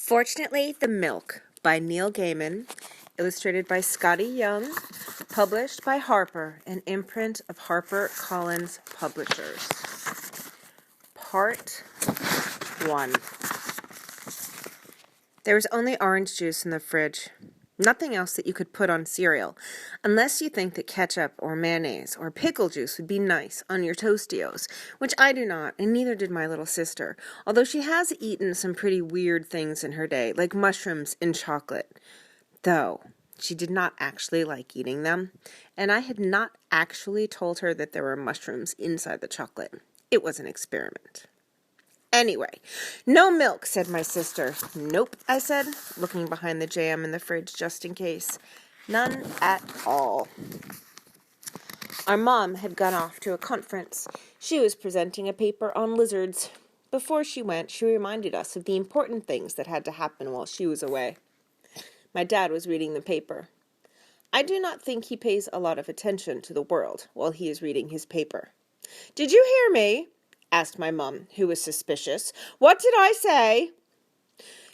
Fortunately, the Milk by Neil Gaiman, illustrated by Skottie Young, published by Harper, an imprint of HarperCollins Publishers. Part 1. There was only orange juice in the fridge. Nothing else that you could put on cereal, unless you think that ketchup or mayonnaise or pickle juice would be nice on your Tostios, which I do not, and neither did my little sister, although she has eaten some pretty weird things in her day, like mushrooms in chocolate. Though she did not actually like eating them, and I had not actually told her that there were mushrooms inside the chocolate. It was an experiment. Anyway, no milk, said my sister. Nope, I said, looking behind the jam in the fridge just in case. None at all. Our mom had gone off to a conference. She was presenting a paper on lizards. Before she went, she reminded us of the important things that had to happen while she was away. My dad was reading the paper. I do not think he pays a lot of attention to the world while he is reading his paper. Did you hear me? Asked my mum, who was suspicious. What did I say?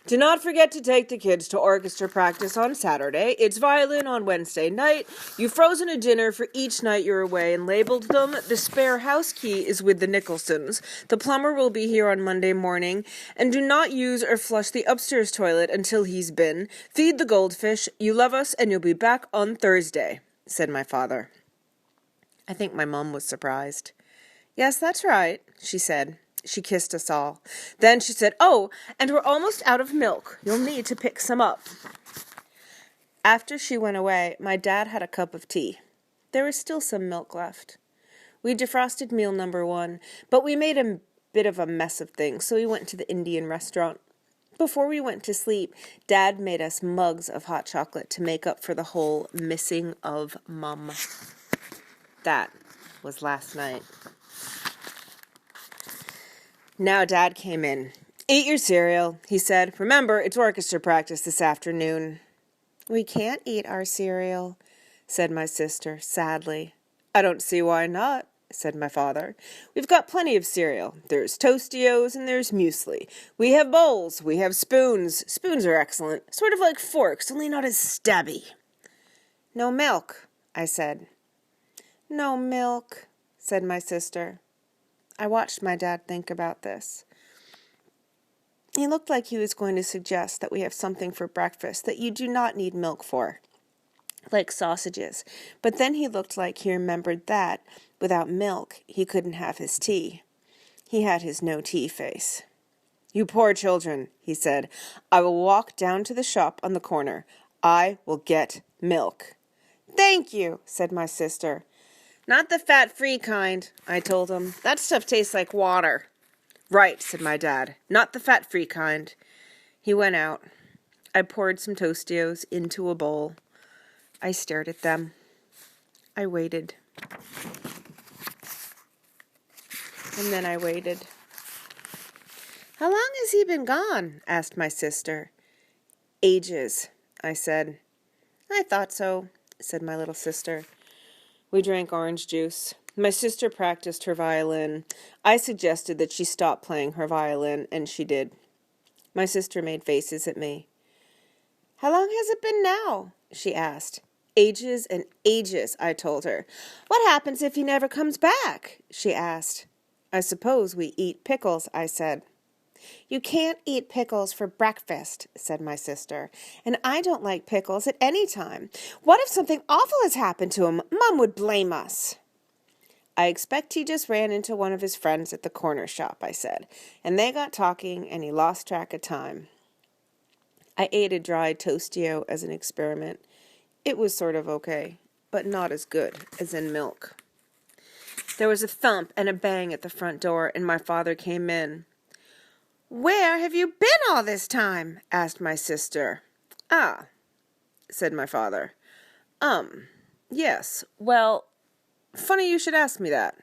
Do not forget to take the kids to orchestra practice on Saturday. It's violin on Wednesday night. You've frozen a dinner for each night you're away and labeled them. The spare house key is with the Nicholsons. The plumber will be here on Monday morning. And do not use or flush the upstairs toilet until he's been. Feed the goldfish. You love us and you'll be back on Thursday, said my father. I think my mum was surprised. Yes, that's right, she said. She kissed us all. Then she said, oh, and we're almost out of milk. You'll need to pick some up. After she went away, my dad had a cup of tea. There was still some milk left. We defrosted meal number 1, but we made a bit of a mess of things, so we went to the Indian restaurant. Before we went to sleep, Dad made us mugs of hot chocolate to make up for the whole missing of Mum. That was last night. Now Dad came in. Eat your cereal, he said. Remember, it's orchestra practice this afternoon. We can't eat our cereal, said my sister, sadly. I don't see why not, said my father. We've got plenty of cereal. There's Tostios and there's muesli. We have bowls. We have spoons. Spoons are excellent. Sort of like forks, only not as stabby. No milk, I said. No milk, said my sister. I watched my dad think about this. He looked like he was going to suggest that we have something for breakfast that you do not need milk for, like sausages. But then he looked like he remembered that, without milk, he couldn't have his tea. He had his no-tea face. You poor children, he said. I will walk down to the shop on the corner. I will get milk. Thank you, said my sister. Not the fat-free kind, I told him. That stuff tastes like water. Right, said my dad. Not the fat-free kind. He went out. I poured some Tostios into a bowl. I stared at them. I waited. And then I waited. How long has he been gone? Asked my sister. Ages, I said. I thought so, said my little sister. We drank orange juice. My sister practiced her violin. I suggested that she stop playing her violin, and she did. My sister made faces at me. How long has it been now? She asked. Ages and ages, I told her. What happens if he never comes back? She asked. I suppose we eat pickles, I said. You can't eat pickles for breakfast, said my sister, and I don't like pickles at any time. What if something awful has happened to him? Mum would blame us. I expect he just ran into one of his friends at the corner shop, I said, and they got talking and he lost track of time. I ate a dried Tostio as an experiment. It was sort of okay, but not as good as in milk. There was a thump and a bang at the front door, and my father came in. Where have you been all this time? Asked my sister. Ah, said my father. Yes, well, funny you should ask me that.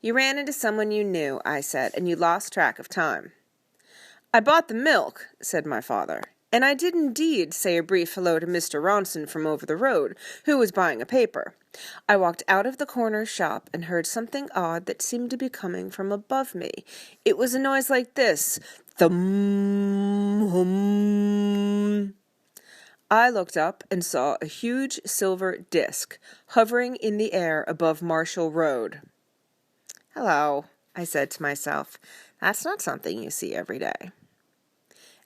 You ran into someone you knew, I said, and you lost track of time. I bought the milk, said my father. And I did indeed say a brief hello to Mr. Ronson from over the road, who was buying a paper. I walked out of the corner shop and heard something odd that seemed to be coming from above me. It was a noise like this: thum, hum. I looked up and saw a huge silver disc hovering in the air above Marshall Road. "Hello," I said to myself. "That's not something you see every day."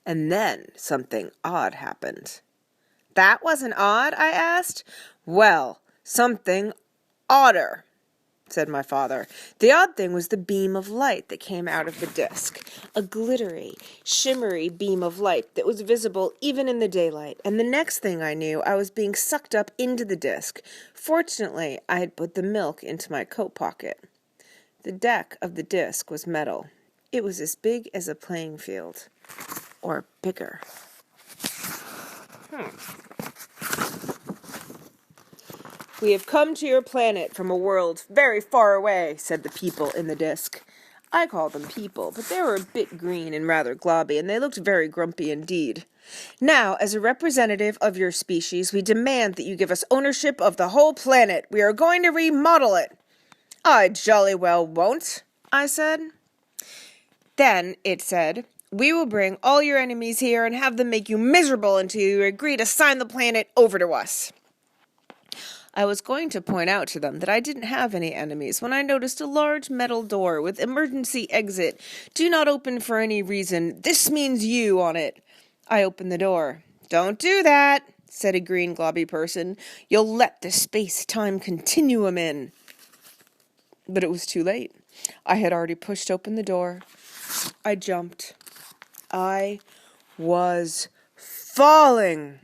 And then something odd happened. "That wasn't odd?" I asked. "Well, something odder," said my father. "The odd thing was the beam of light that came out of the disc, a glittery, shimmery beam of light that was visible even in the daylight, and the next thing I knew, I was being sucked up into the disc. Fortunately, I had put the milk into my coat pocket. The deck of the disc was metal. It was as big as a playing field, or bigger. "We have come to your planet from a world very far away," said the people in the disc. I called them people, but they were a bit green and rather globby, and they looked very grumpy indeed. "Now, as a representative of your species, we demand that you give us ownership of the whole planet. We are going to remodel it." "I jolly well won't," I said. "Then," it said, "we will bring all your enemies here and have them make you miserable until you agree to sign the planet over to us." I was going to point out to them that I didn't have any enemies when I noticed a large metal door with "Emergency Exit. Do not open for any reason. This means you" on it. I opened the door. "Don't do that," said a green globby person. "You'll let the space-time continuum in." But it was too late. I had already pushed open the door. I jumped. I was falling.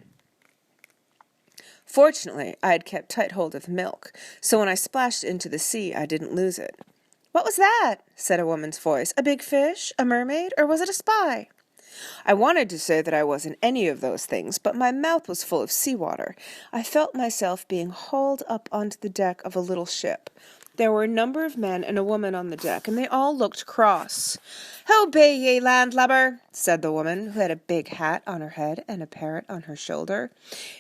Fortunately, I had kept tight hold of the milk, so when I splashed into the sea, I didn't lose it. "What was that?" said a woman's voice. "A big fish? A mermaid? Or was it a spy?" I wanted to say that I wasn't any of those things, but my mouth was full of seawater. I felt myself being hauled up onto the deck of a little ship. There were a number of men and a woman on the deck, and they all looked cross. "Who be ye, landlubber?" said the woman, who had a big hat on her head and a parrot on her shoulder.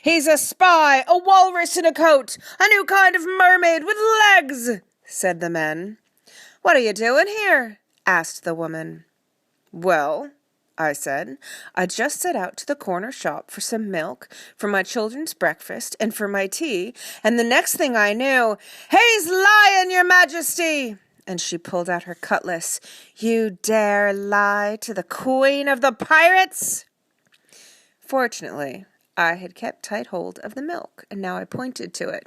"He's a spy, a walrus in a coat, a new kind of mermaid with legs," said the men. "What are you doing here?" asked the woman. "Well," I said, "I just set out to the corner shop for some milk, for my children's breakfast, and for my tea, and the next thing I knew, 'He's lying, your majesty!' And she pulled out her cutlass. 'You dare lie to the queen of the pirates?'" Fortunately, I had kept tight hold of the milk, and now I pointed to it.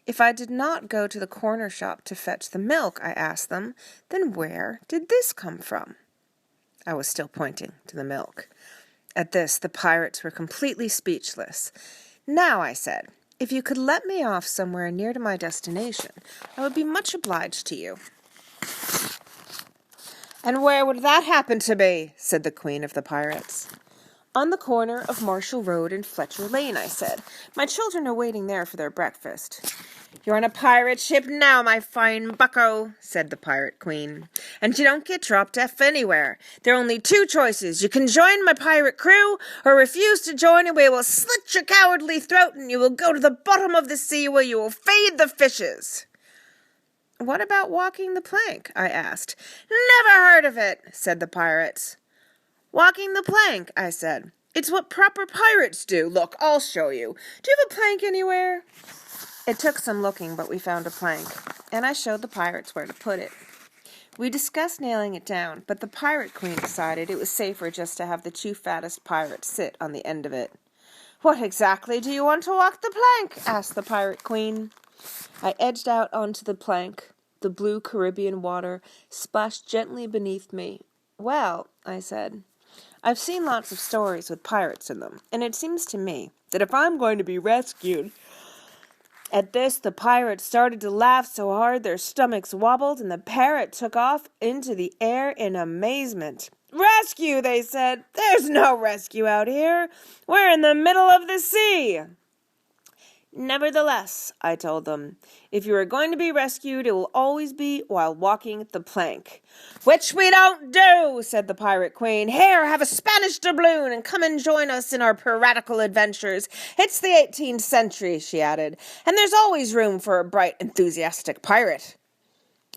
If I did not go to the corner shop to fetch the milk, I asked them, then where did this come from? I was still pointing to the milk. At this, the pirates were completely speechless. "Now," I said, "if you could let me off somewhere near to my destination, I would be much obliged to you." "And where would that happen to be?" said the queen of the pirates. "On the corner of Marshall Road and Fletcher Lane," I said. "My children are waiting there for their breakfast." "You're on a pirate ship now, my fine bucko," said the pirate queen, "and you don't get dropped off anywhere. There are only two choices. You can join my pirate crew, or refuse to join, and we will slit your cowardly throat, and you will go to the bottom of the sea where you will feed the fishes." "What about walking the plank?" I asked. "Never heard of it," said the pirates. "Walking the plank," I said. "It's what proper pirates do. Look, I'll show you. Do you have a plank anywhere?" It took some looking, but we found a plank, and I showed the pirates where to put it. We discussed nailing it down, but the pirate queen decided it was safer just to have the two fattest pirates sit on the end of it. "What exactly do you want to walk the plank?" asked the pirate queen. I edged out onto the plank. The blue Caribbean water splashed gently beneath me. "Well," I said, "I've seen lots of stories with pirates in them, and it seems to me that if I'm going to be rescued—" At this, the pirates started to laugh so hard their stomachs wobbled, and the parrot took off into the air in amazement. "Rescue," they said. "There's no rescue out here. We're in the middle of the sea." Nevertheless, I told them, if you are going to be rescued, it will always be while walking the plank. Which we don't do, said the pirate queen. Here, have a Spanish doubloon and come and join us in our piratical adventures. It's the 18th century, she added, and there's always room for a bright, enthusiastic pirate.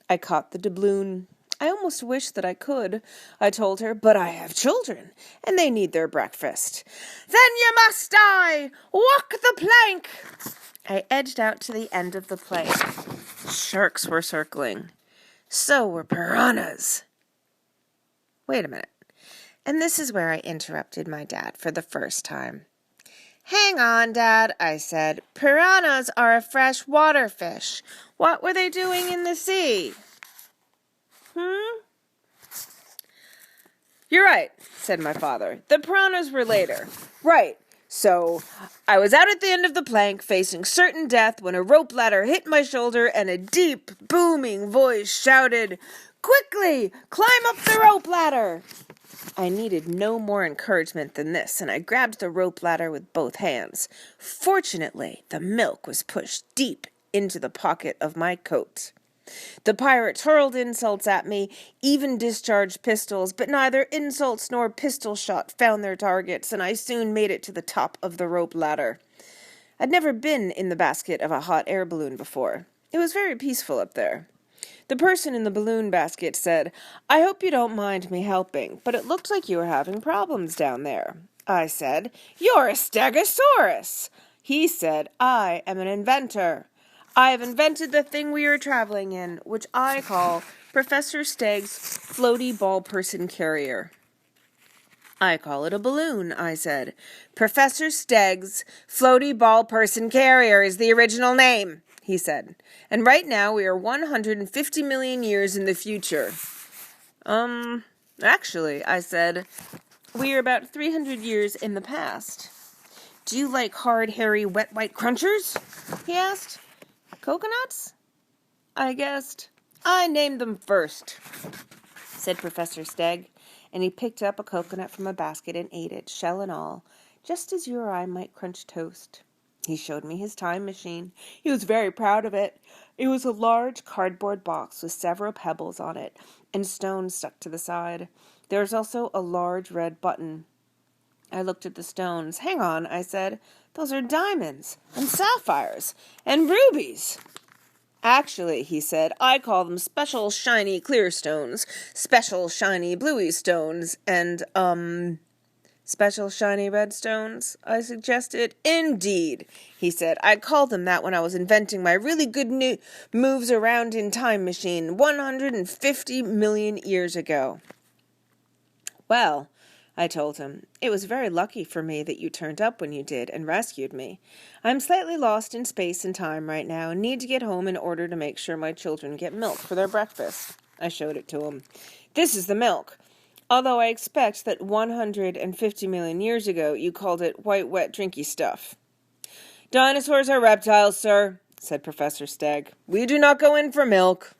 I caught the doubloon. I almost wish that I could, I told her, but I have children, and they need their breakfast. Then you must die! Walk the plank! I edged out to the end of the plank. Sharks were circling. So were piranhas. Wait a minute. And this is where I interrupted my dad for the first time. Hang on, Dad, I said. Piranhas are a freshwater fish. What were they doing in the sea? You're right, said my father. The piranhas were later. Right. So, I was out at the end of the plank, facing certain death, when a rope ladder hit my shoulder and a deep, booming voice shouted, Quickly! Climb up the rope ladder! I needed no more encouragement than this, and I grabbed the rope ladder with both hands. Fortunately, the milk was pushed deep into the pocket of my coat. The pirates hurled insults at me, even discharged pistols, but neither insults nor pistol shot found their targets, and I soon made it to the top of the rope ladder. I'd never been in the basket of a hot air balloon before. It was very peaceful up there. The person in the balloon basket said, I hope you don't mind me helping, but it looked like you were having problems down there. I said, You're a stegosaurus. He said, I am an inventor. I have invented the thing we are traveling in, which I call Professor Steg's floaty ball person carrier. I call it a balloon, I said. Professor Steg's floaty ball person carrier is the original name, he said. And right now we are 150 million years in the future. Actually, I said, we are about 300 years in the past. Do you like hard, hairy, wet, white crunchers? He asked. Coconuts? I guessed. I named them first, said Professor Steg, and he picked up a coconut from a basket and ate it, shell and all, just as you or I might crunch toast. He showed me his time machine. He was very proud of it. It was a large cardboard box with several pebbles on it and stones stuck to the side. There was also a large red button. I looked at the stones. Hang on, I said. Those are diamonds and sapphires and rubies. Actually, he said, I call them special shiny clear stones, special shiny bluey stones, and, special shiny red stones, I suggested. Indeed, he said. I called them that when I was inventing my really good new moves around in time machine 150 million years ago. Well, I told him, it was very lucky for me that you turned up when you did and rescued me. I'm slightly lost in space and time right now and need to get home in order to make sure my children get milk for their breakfast. I showed it to him. This is the milk. Although I expect that 150 million years ago you called it white, wet, drinky stuff. Dinosaurs are reptiles, sir, said Professor Steg. We do not go in for milk.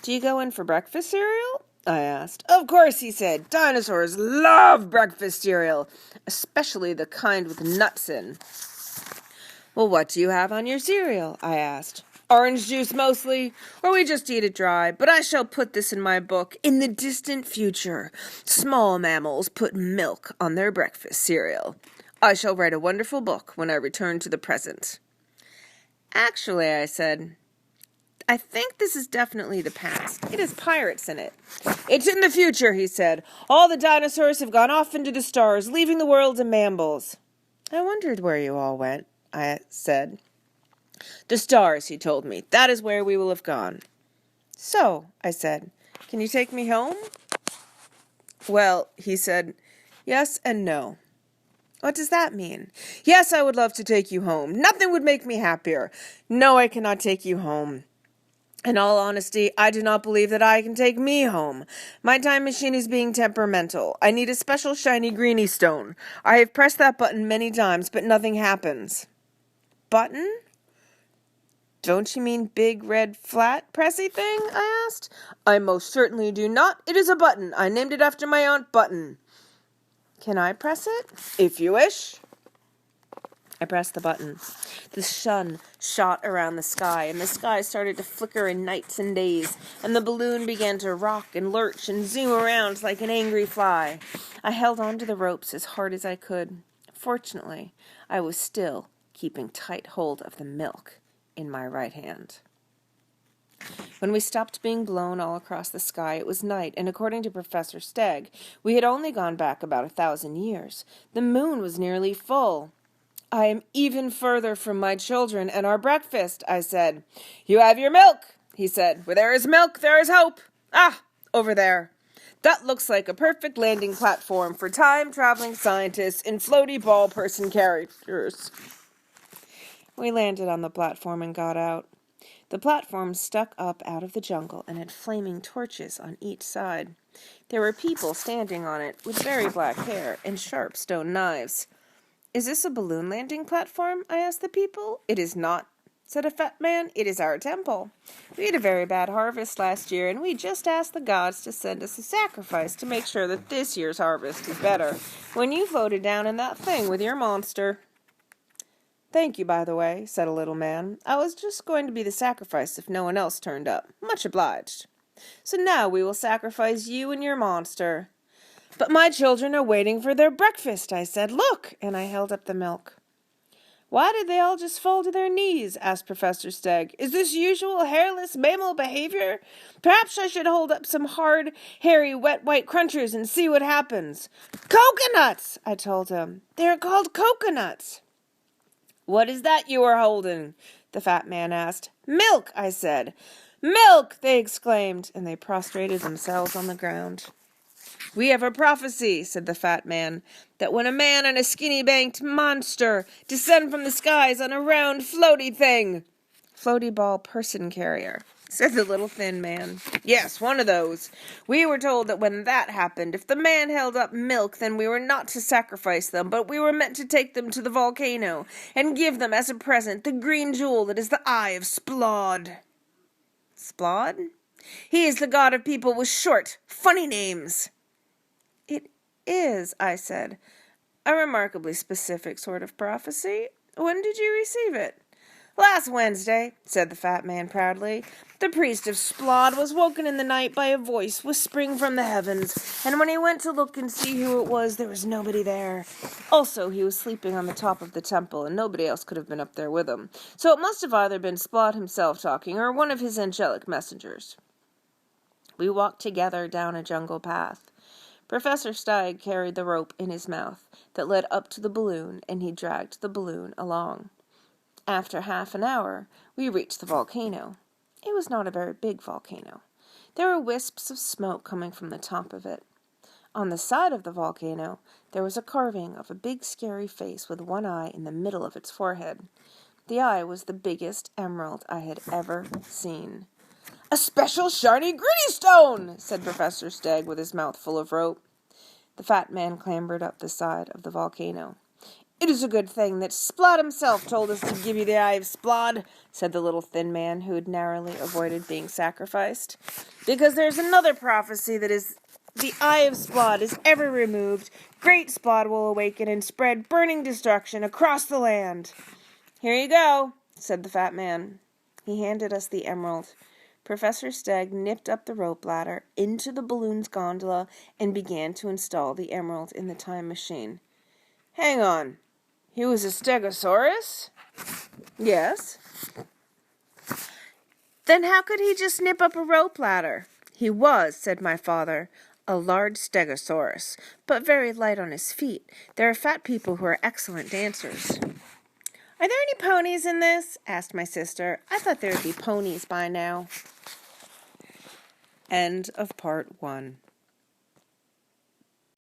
Do you go in for breakfast cereal? I asked. Of course, he said. Dinosaurs love breakfast cereal, especially the kind with nuts in. Well, what do you have on your cereal? I asked. Orange juice mostly, or we just eat it dry, but I shall put this in my book. In the distant future, small mammals put milk on their breakfast cereal. I shall write a wonderful book when I return to the present. Actually, I said, I think this is definitely the past. It has pirates in it. It's in the future, he said. All the dinosaurs have gone off into the stars, leaving the world to mammals. I wondered where you all went, I said. The stars, he told me. That is where we will have gone. So, I said, can you take me home? Well, he said, yes and no. What does that mean? Yes, I would love to take you home. Nothing would make me happier. No, I cannot take you home. In all honesty, I do not believe that I can take me home. My time machine is being temperamental. I need a special shiny greeny stone. I have pressed that button many times, but nothing happens. Button? Don't you mean big, red, flat, pressy thing? I asked. I most certainly do not. It is a button. I named it after my Aunt Button. Can I press it? If you wish. I pressed the button. The sun shot around the sky, and the sky started to flicker in nights and days, and the balloon began to rock and lurch and zoom around like an angry fly. I held on to the ropes as hard as I could. Fortunately, I was still keeping tight hold of the milk in my right hand. When we stopped being blown all across the sky, it was night, and according to Professor Steg, we had only gone back about 1,000 years. The moon was nearly full. I am even further from my children and our breakfast, I said. You have your milk, he said. Where there is milk, there is hope. Ah, over there. That looks like a perfect landing platform for time-traveling scientists in floaty ball person characters. We landed on the platform and got out. The platform stuck up out of the jungle and had flaming torches on each side. There were people standing on it with very black hair and sharp stone knives. Is this a balloon landing platform? I asked the people. It is not, said a fat man. It is our temple. We had a very bad harvest last year, and we just asked the gods to send us a sacrifice to make sure that this year's harvest is better. When you floated down in that thing with your monster. Thank you, by the way, said a little man. I was just going to be the sacrifice if no one else turned up. Much obliged. So now we will sacrifice you and your monster. But my children are waiting for their breakfast, I said. Look, and I held up the milk. Why did they all just fall to their knees? Asked Professor Steg. Is this usual hairless mammal behavior? Perhaps I should hold up some hard, hairy, wet, white crunchers and see what happens. Coconuts, I told him. They are called coconuts. What is that you are holding? The fat man asked. Milk, I said. Milk, they exclaimed, and they prostrated themselves on the ground. We have a prophecy, said the fat man, that when a man and a skinny-banked monster descend from the skies on a round floaty thing. Floaty ball person carrier, said the little thin man. Yes, one of those. We were told that when that happened, if the man held up milk, then we were not to sacrifice them, but we were meant to take them to the volcano and give them as a present the green jewel that is the eye of Splod. Splod? He is the god of people with short, funny names. It is, I said, a remarkably specific sort of prophecy. When did you receive it? Last Wednesday, said the fat man proudly. The priest of Splod was woken in the night by a voice whispering from the heavens, and when he went to look and see who it was, there was nobody there. Also, he was sleeping on the top of the temple, and nobody else could have been up there with him. So it must have either been Splod himself talking, or one of his angelic messengers. We walked together down a jungle path. Professor Steg carried the rope in his mouth that led up to the balloon, and he dragged the balloon along. After half an hour, we reached the volcano. It was not a very big volcano. There were wisps of smoke coming from the top of it. On the side of the volcano, there was a carving of a big scary face with one eye in the middle of its forehead. The eye was the biggest emerald I had ever seen. A special shiny gritty stone, said Professor Steg with his mouth full of rope. The fat man clambered up the side of the volcano. It is a good thing that Splod himself told us to give you the eye of Splod, said the little thin man who had narrowly avoided being sacrificed, because there's another prophecy that is the eye of Splod is ever removed, great Splod will awaken and spread burning destruction across the land. Here you go, said the fat man. He handed us the emerald. Professor Steg nipped up the rope ladder into the balloon's gondola and began to install the emerald in the time machine. Hang on. He was a stegosaurus? Yes. Then how could he just nip up a rope ladder? He was, said my father, a large stegosaurus, but very light on his feet. There are fat people who are excellent dancers. Are there any ponies in this? Asked my sister. I thought there would be ponies by now. End of part 1.